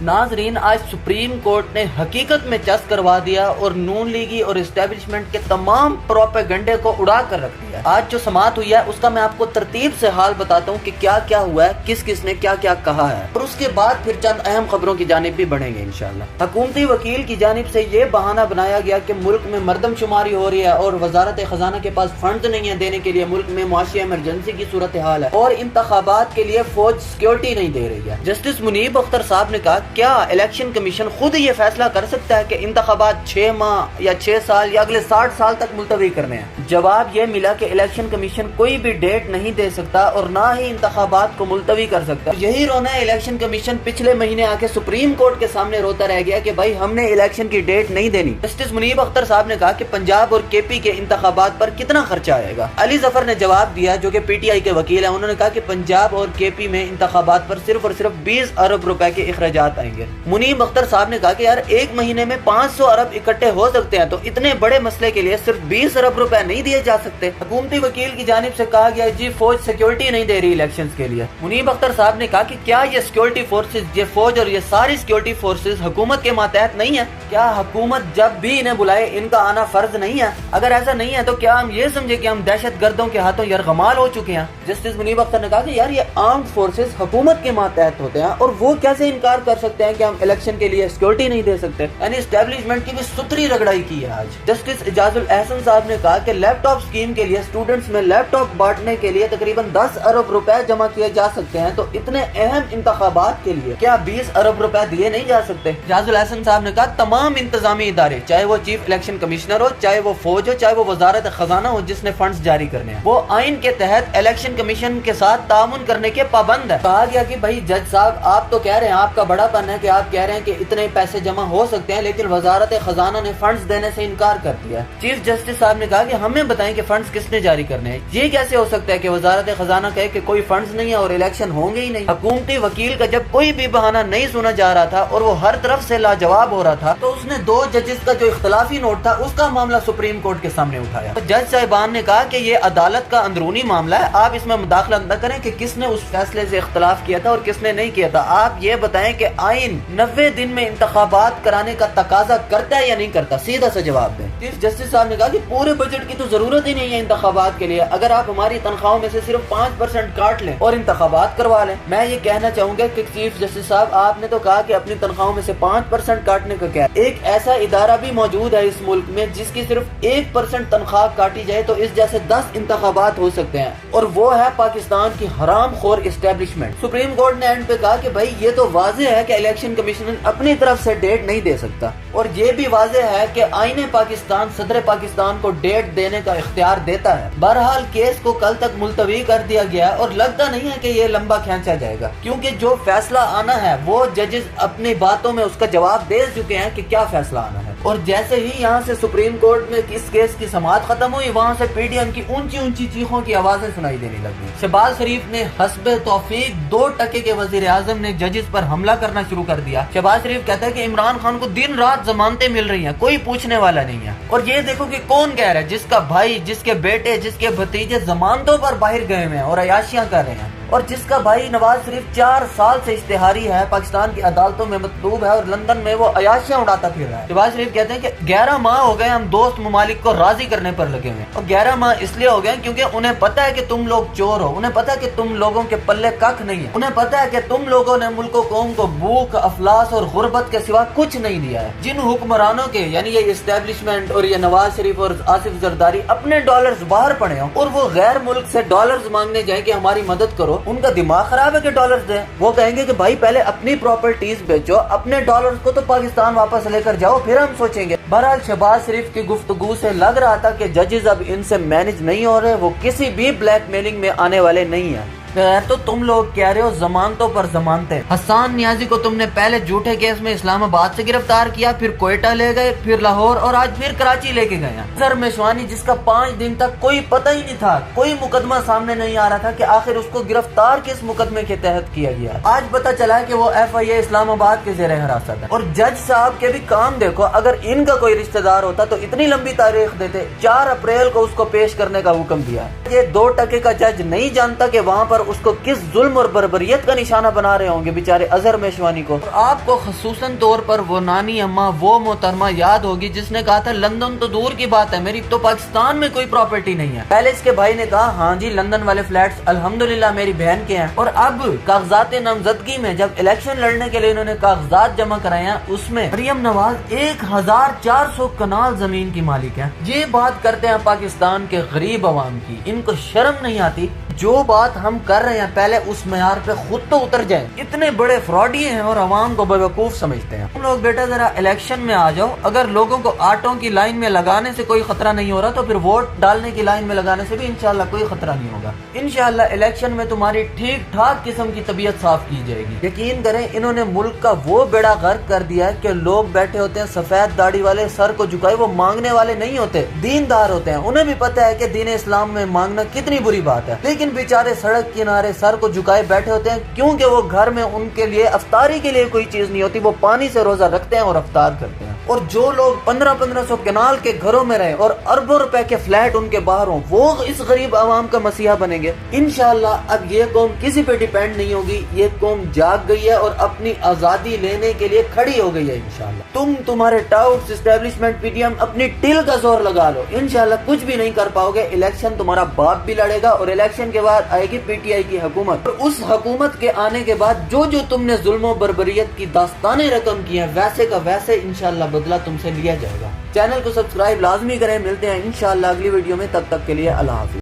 नाजरीन, आज supreme court ने हकीकत में चस्प करवा दिया और नून लीगी और इस्टेब्लिशमेंट के तमाम प्रोपेगेंडे को उड़ा कर रख दिया। आज जो समाअत हुई है उसका मैं आपको तरतीब से हाल बताता हूँ कि क्या क्या हुआ है, किस किस ने क्या क्या कहा है, और उसके बाद फिर चंद अहम खबरों की जानिब भी बढ़ेंगे इंशाअल्लाह। हुकूमती वकील की जानिब से ये बहाना बनाया गया कि मुल्क में मरदमशुमारी हो रही है और वजारत खजाना के पास फंड नहीं है देने के लिए, मुल्क में मुआशी इमरजेंसी की सूरत हाल है और इंतखाबात के लिए फौज सिक्योरिटी नहीं दे रही है। जस्टिस मुनीब अख्तर साहब ने कहा, क्या इलेक्शन कमीशन खुद ये फैसला कर सकता है कि इंतखाबात 6 माह या 6 साल या अगले 60 साल तक मुलतवी करने हैं? जवाब ये मिला कि इलेक्शन कमीशन कोई भी डेट नहीं दे सकता और ना ही इंतखाबात को मुलतवी कर सकता। यही रोना है, इलेक्शन कमीशन पिछले महीने आके सुप्रीम कोर्ट के सामने रोता रह गया कि भाई हमने इलेक्शन की डेट नहीं देनी। जस्टिस मुनीब अख्तर साहब ने कहा कि पंजाब और केपी के इंतखाबात पर कितना खर्चा आएगा? अली जफर ने जवाब दिया, जो कि पीटीआई के वकील है, उन्होंने कहा कि पंजाब और केपी में इंतखाबात पर सिर्फ और सिर्फ 20 अरब रुपए के इखराजात आएंगे। मुनीब अख्तर साहब ने कहा कि यार एक महीने में 500 अरब इकट्ठे हो सकते हैं, तो इतने बड़े मसले के लिए सिर्फ 20 अरब रुपए नहीं दिए जा सकते। हुकूमती वकील की जानिब से कहा गया, जी फौज सिक्योरिटी नहीं दे रही इलेक्शंस के लिए। मुनीब अख्तर साहब ने कहा कि क्या ये सिक्योरिटी फोर्सेज, ये फौज और ये सारी सिक्योरिटी फोर्सेज हुकूमत के मातहत नहीं है? क्या हुकूमत जब भी इन्हें बुलाए इनका आना फर्ज नहीं है? अगर ऐसा नहीं है तो क्या हम ये समझे कि हम दहशत गर्दों के हाथों यरगमाल हो चुके हैं? जस्टिस मुनीब अख्तर ने कहा कि यार ये आर्म्ड फोर्सेज हुकूमत के मातहत होते हैं और वो कैसे इनकार कर सकते हैं कि हम इलेक्शन के लिए सिक्योरिटी नहीं दे सकते? यानी एस्टेब्लिशमेंट की भी सुथरी रगड़ाई की है आज। जस्टिस इजाजुल एहसन साहब ने कहा कि लैपटॉप स्कीम के लिए स्टूडेंट्स में लैपटॉप बांटने के लिए तकरीबन 10 अरब रुपए जमा किए जा सकते हैं, तो इतने अहम इंतखाबात के लिए क्या 20 अरब रुपए दिए नहीं जा सकते? इजाजुल एहसन साहब ने कहा तमाम इंतजामी इदारे, चाहे वो चीफ इलेक्शन कमिश्नर हो, चाहे वो फौज हो, चाहे वो वजारत खजाना हो जिसने फंड्स जारी करने हैं, वो आइन के तहत इलेक्शन कमीशन के साथ तामुन करने के पाबंद है। कहा गया कि भाई जज साहब आप तो कह रहे हैं, आपका बड़ापन है कि आप कह रहे हैं कि इतने पैसे जमा हो सकते हैं, लेकिन वजारत खजाना ने फंड्स देने से इनकार कर दिया। चीफ जस्टिस साहब ने कहा कि हमें बताएं कि फंड्स किसने जारी करने हैं। ये कैसे हो सकता है कि वजारत खजाना कहे कि कोई फंड्स नहीं है और इलेक्शन होंगे ही नहीं? हुकूमती वकील का जब कोई भी बहाना नहीं सुना जा रहा था और वो हर तरफ से लाजवाब हो रहा था, तो उसने 2 जजेस का जो इख्तलाफी नोट था उसका मामला सुप्रीम कोर्ट के सामने उठाया। तो जज साहिबान ने कहा कि ये अदालत का अंदरूनी मामला है, आप इसमें मुदाखलत न करें कि किसने उस फैसले से इख्तलाफ किया था और किसने नहीं किया था। आप ये बताएं कि आइन 90 दिन में इंतखाबात कराने का तकाजा करता है या नहीं करता? सीधा सा जवाब दें। चीफ जस्टिस साहब ने कहा कि पूरे बजट की तो जरूरत ही नहीं है इंतखाबात के लिए, अगर आप हमारी तनख्वाहों में से सिर्फ 5% काट लें और इंतखाबात करवा लें। मैं ये कहना चाहूंगा कि चीफ जस्टिस साहब आपने तो कहा कि अपनी तनख्वाहों में से 5% काटने का क्या, एक ऐसा इदारा भी मौजूद है इस मुल्क में जिसकी सिर्फ 1% तनख्वाह काटी जाए तो इस जैसे 10 इंतखाबात हो सकते हैं, और वो है पाकिस्तान की हराम खोर इस्टेब्लिशमेंट। सुप्रीम कोर्ट ने एंड पे कहा कि भाई ये तो वाज़ेह है कि इलेक्शन कमीशन अपनी तरफ से डेट नहीं दे सकता, और ये भी वाज़ेह है कि आईने पाकिस्तान सदर पाकिस्तान को डेट देने का इख्तियार देता है। बहरहाल केस को कल तक मुलतवी कर दिया गया और लगता नहीं है कि ये लंबा खींचा जाएगा, क्योंकि जो फैसला आना है वो जजेस अपनी बातों में उसका जवाब दे चुके हैं कि क्या फैसला आना है। और जैसे ही यहाँ से सुप्रीम कोर्ट में इस केस की समाअत खत्म हुई, वहाँ से पीडीएम की ऊंची ऊंची चीखों की आवाजें सुनाई देने लगी। शहबाज शरीफ ने हस्बे तौफीक 2 टके के वजीर आजम ने जजेस पर हमला करना शुरू कर दिया। शहबाज शरीफ कहता है कि इमरान खान को दिन रात जमानतें मिल रही हैं, कोई पूछने वाला नहीं है। और ये देखो कि कौन कह रहा है, जिसका भाई, जिसके बेटे, जिसके भतीजे जमानतों पर बाहर गए हुए हैं और अयाशियां कर रहे हैं, और जिसका भाई नवाज शरीफ 4 साल से इश्तिहारी है, पाकिस्तान की अदालतों में मतलूब है और लंदन में वो अयाशियां उड़ाता फिर रहा है। शहबाज शरीफ कहते हैं कि 11 माह हो गए हम दोस्त ममालिक को राजी करने पर लगे हुए, और 11 माह इसलिए हो गए क्योंकि उन्हें पता है कि तुम लोग चोर हो, उन्हें पता है कि तुम लोगों के पल्ले कख नहीं है, उन्हें पता है कि तुम लोगों ने मुल्क कौम को भूख, अफलास और गुर्बत के सिवा कुछ नहीं दिया है। जिन हुक्मरानों के यानी ये इस्टेब्लिशमेंट और ये नवाज शरीफ और आसिफ जरदारी अपने डॉलर्स बाहर पड़े हो और वो गैर मुल्क से डॉलर्स मांगने जाए कि हमारी मदद करो, उनका दिमाग खराब है कि डॉलर्स दें। वो कहेंगे कि भाई पहले अपनी प्रॉपर्टीज बेचो, अपने डॉलर्स को तो पाकिस्तान वापस लेकर जाओ, फिर हम सोचेंगे। बहरहाल शहबाज शरीफ की गुफ्तगू से लग रहा था कि जजेस अब इनसे मैनेज नहीं हो रहे, वो किसी भी ब्लैकमेलिंग में आने वाले नहीं है। तो तुम लोग कह रहे हो जमानतों पर जमानतें। हसन नियाजी को तुमने पहले झूठे केस में इस्लामाबाद से गिरफ्तार किया, फिर कोयटा ले गए, फिर लाहौर और आज फिर कराची लेके गए। अजहर मेशवानी जिसका 5 दिन तक कोई पता ही नहीं था, कोई मुकदमा सामने नहीं आ रहा था कि आखिर उसको गिरफ्तार किस मुकदमे के तहत किया गया, आज पता चला है कि वो FIA इस्लामाबाद के ज़ेरे हिरासत है। और जज साहब के भी काम देखो, अगर इनका कोई रिश्तेदार होता तो इतनी लंबी तारीख देते, 4 अप्रैल को उसको पेश करने का हुक्म दिया। ये 2 टके का जज नहीं जानता कि वहाँ पर اس کو کس ظلم اور بربریت کا نشانہ بنا رہے ہوں گے بیچارے اظہر میشوانی کو. اور آپ کو خصوصاً طور پر وہ نانی اماں وہ محترمہ یاد ہوگی جس نے کہا تھا لندن تو دور کی بات ہے، میری تو پاکستان میں کوئی پراپرٹی نہیں ہے. پہلے اس کے بھائی نے کہا ہاں جی لندن والے فلیٹس الحمدللہ میری بہن کے ہیں. اور اب کاغذات نامزدگی میں جب الیکشن لڑنے کے لیے انہوں نے کاغذات جمع کرائے ہیں اس میں مریم نواز 1400 کنال زمین کی مالک ہے. یہ بات کرتے ہیں پاکستان کے غریب عوام کی، ان کو شرم نہیں آتی؟ جو بات ہم کر رہے ہیں پہلے اس معیار پہ خود تو اتر جائیں. اتنے بڑے فراڈی ہیں اور عوام کو بیوقوف سمجھتے ہیں. تم لوگ بیٹا ذرا الیکشن میں آ جاؤ. اگر لوگوں کو آٹوں کی لائن میں لگانے سے کوئی خطرہ نہیں ہو رہا تو پھر ووٹ ڈالنے کی لائن میں لگانے سے بھی انشاءاللہ کوئی خطرہ نہیں ہوگا. انشاءاللہ الیکشن میں تمہاری ٹھیک ٹھاک قسم کی طبیعت صاف کی جائے گی. یقین کریں انہوں نے ملک کا وہ بیڑا غرق کر دیا ہے کہ لوگ بیٹھے ہوتے ہیں سفید داڑھی والے سر کو جھکائے، وہ مانگنے والے نہیں ہوتے، دیندار ہوتے ہیں. انہیں بھی پتہ ہے کہ دین اسلام میں مانگنا کتنی بری بات ہے، لیکن بیچارے سڑک کنارے سر کو جھکائے بیٹھے ہوتے ہیں کیونکہ وہ گھر میں ان کے لیے افطاری کے لیے کوئی چیز نہیں ہوتی. وہ پانی سے روزہ رکھتے ہیں اور افطار کرتے ہیں. اور جو لوگ 1500 کنال کے گھروں میں رہے اور اربوں روپے کے فلیٹ ان کے باہر ہوں وہ اس غریب عوام کا مسیحا بنیں گے. انشاءاللہ اب یہ قوم کسی پہ ڈیپینڈ نہیں ہوگی. یہ قوم جاگ گئی ہے اور اپنی آزادی لینے کے لیے کھڑی ہو گئی ہے. انشاءاللہ تمہارے ٹاؤٹس اسٹیبلشمنٹ پی ٹی ایم اپنی ٹل کا زور لگا لو، انشاءاللہ کچھ بھی نہیں کر پاؤ گے. الیکشن تمہارا باپ بھی لڑے گا اور الیکشن کے بعد آئے گی پی ٹی آئی کی حکومت. اور اس حکومت کے آنے کے بعد جو تم نے ظلم و بربریت کی داستانیں رقم کی ہیں ویسے کا ویسے انشاءاللہ بدلہ تم سے لیا جائے گا. چینل کو سبسکرائب لازمی کریں. ملتے ہیں انشاءاللہ اگلی ویڈیو میں، تب تک کے لیے اللہ حافظ.